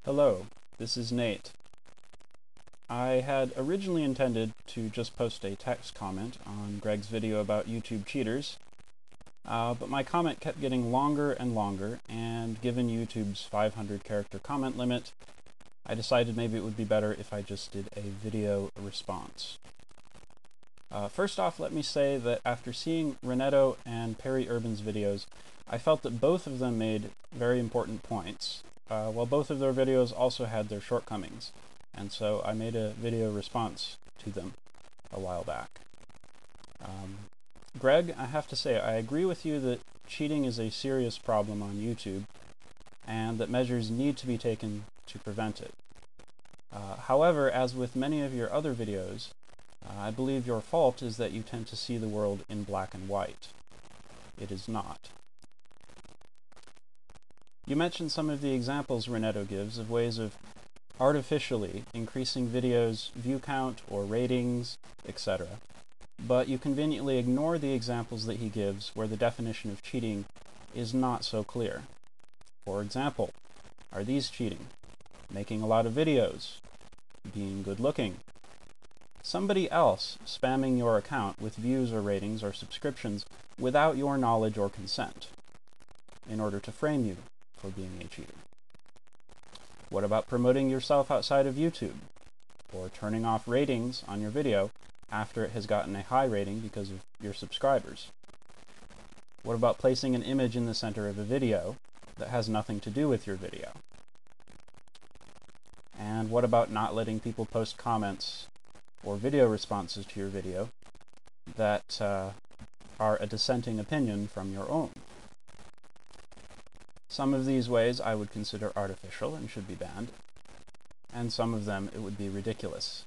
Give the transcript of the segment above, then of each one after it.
Hello, this is Nate. I had originally intended to just post a text comment on Greg's video about YouTube cheaters, but my comment kept getting longer and longer, and given YouTube's 500 character comment limit, I decided maybe it would be better if I just did a video response. First off, let me say that after seeing Renetto and Perry Urban's videos, I felt that both of them made very important points, while both of their videos also had their shortcomings, and so I made a video response to them a while back. Greg, I have to say, I agree with you that cheating is a serious problem on YouTube, and that measures need to be taken to prevent it. However, as with many of your other videos, I believe your fault is that you tend to see the world in black and white. It is not. You mentioned some of the examples Renetto gives of ways of artificially increasing videos' view count or ratings, etc. But you conveniently ignore the examples that he gives where the definition of cheating is not so clear. For example, are these cheating? Making a lot of videos? Being good-looking? Somebody else spamming your account with views or ratings or subscriptions without your knowledge or consent in order to frame you for being a cheater? What about promoting yourself outside of YouTube, or turning off ratings on your video after it has gotten a high rating because of your subscribers? What about placing an image in the center of a video that has nothing to do with your video? And what about not letting people post comments or video responses to your video that are a dissenting opinion from your own? Some of these ways I would consider artificial and should be banned, and some of them it would be ridiculous.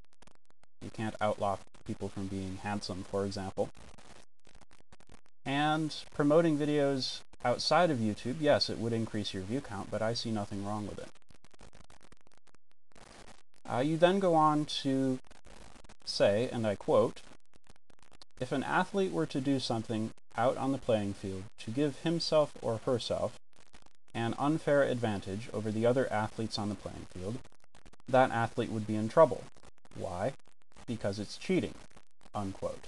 You can't outlaw people from being handsome, for example. And promoting videos outside of YouTube, yes, it would increase your view count, but I see nothing wrong with it. You then go on to say, and I quote, "If an athlete were to do something out on the playing field to give himself or herself an unfair advantage over the other athletes on the playing field, that athlete would be in trouble. Why? Because it's cheating." Unquote.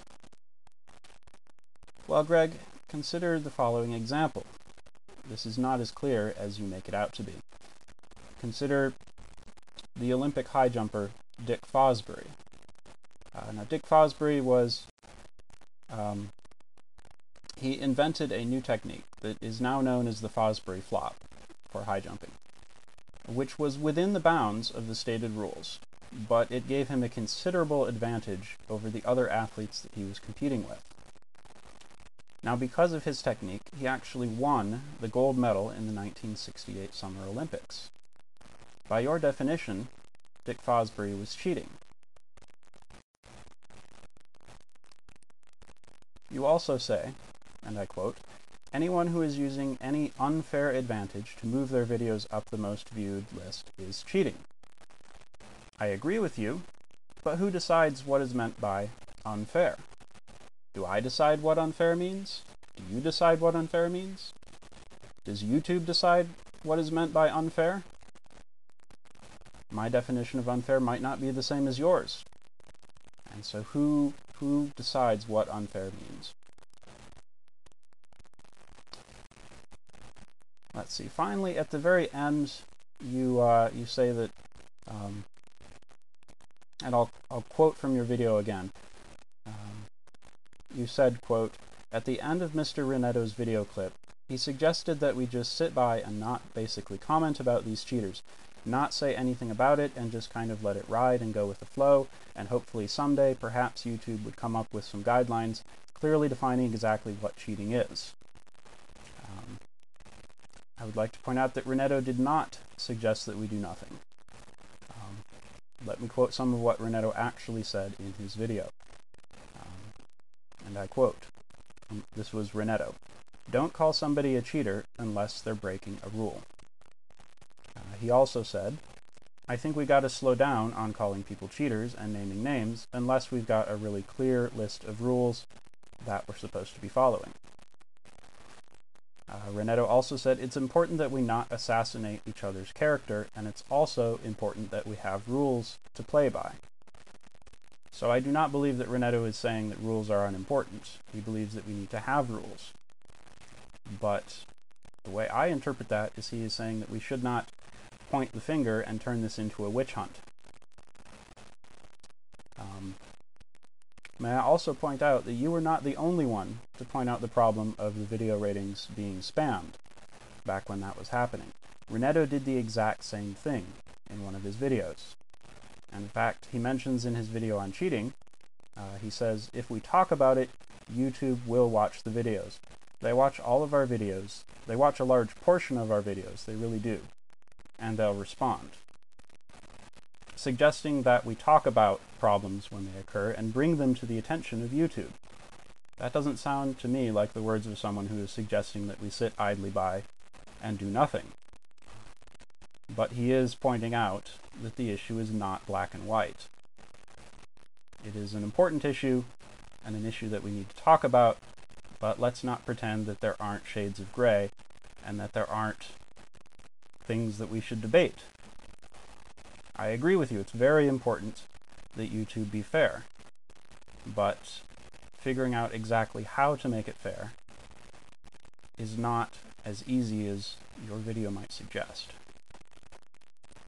Well, Greg, consider the following example. This is not as clear as you make it out to be. Consider the Olympic high jumper Dick Fosbury. Now, Dick Fosbury was he invented a new technique that is now known as the Fosbury flop for high jumping, which was within the bounds of the stated rules, but it gave him a considerable advantage over the other athletes that he was competing with. Now, because of his technique, he actually won the gold medal in the 1968 Summer Olympics. By your definition, Dick Fosbury was cheating. You also say, and I quote, "Anyone who is using any unfair advantage to move their videos up the most viewed list is cheating." I agree with you, but who decides what is meant by unfair? Do I decide what unfair means? Do you decide what unfair means? Does YouTube decide what is meant by unfair? My definition of unfair might not be the same as yours. And so who decides what unfair means? Let's see. Finally, at the very end, you say that, and I'll quote from your video again. You said, quote, "At the end of Mr. Renetto's video clip, he suggested that we just sit by and not basically comment about these cheaters, not say anything about it and just kind of let it ride and go with the flow, and hopefully someday perhaps YouTube would come up with some guidelines clearly defining exactly what cheating is." I would like to point out that Renetto did not suggest that we do nothing. Let me quote some of what Renetto actually said in his video. And I quote, this was Renetto, "Don't call somebody a cheater unless they're breaking a rule." He also said, "I think we got to slow down on calling people cheaters and naming names unless we've got a really clear list of rules that we're supposed to be following." Renetto also said it's important that we not assassinate each other's character, and it's also important that we have rules to play by. So I do not believe that Renetto is saying that rules are unimportant. He believes that we need to have rules. But the way I interpret that is he is saying that we should not point the finger and turn this into a witch hunt. May I also point out that you were not the only one to point out the problem of the video ratings being spammed back when that was happening. Renetto did the exact same thing in one of his videos. And in fact, he mentions in his video on cheating, he says, if we talk about it, YouTube will watch the videos. They watch all of our videos. They watch a large portion of our videos. They really do. And they'll respond, suggesting that we talk about problems when they occur and bring them to the attention of YouTube. That doesn't sound to me like the words of someone who is suggesting that we sit idly by and do nothing. But he is pointing out that the issue is not black and white. It is an important issue and an issue that we need to talk about, but let's not pretend that there aren't shades of gray and that there aren't things that we should debate. I agree with you, it's very important that YouTube be fair, but figuring out exactly how to make it fair is not as easy as your video might suggest.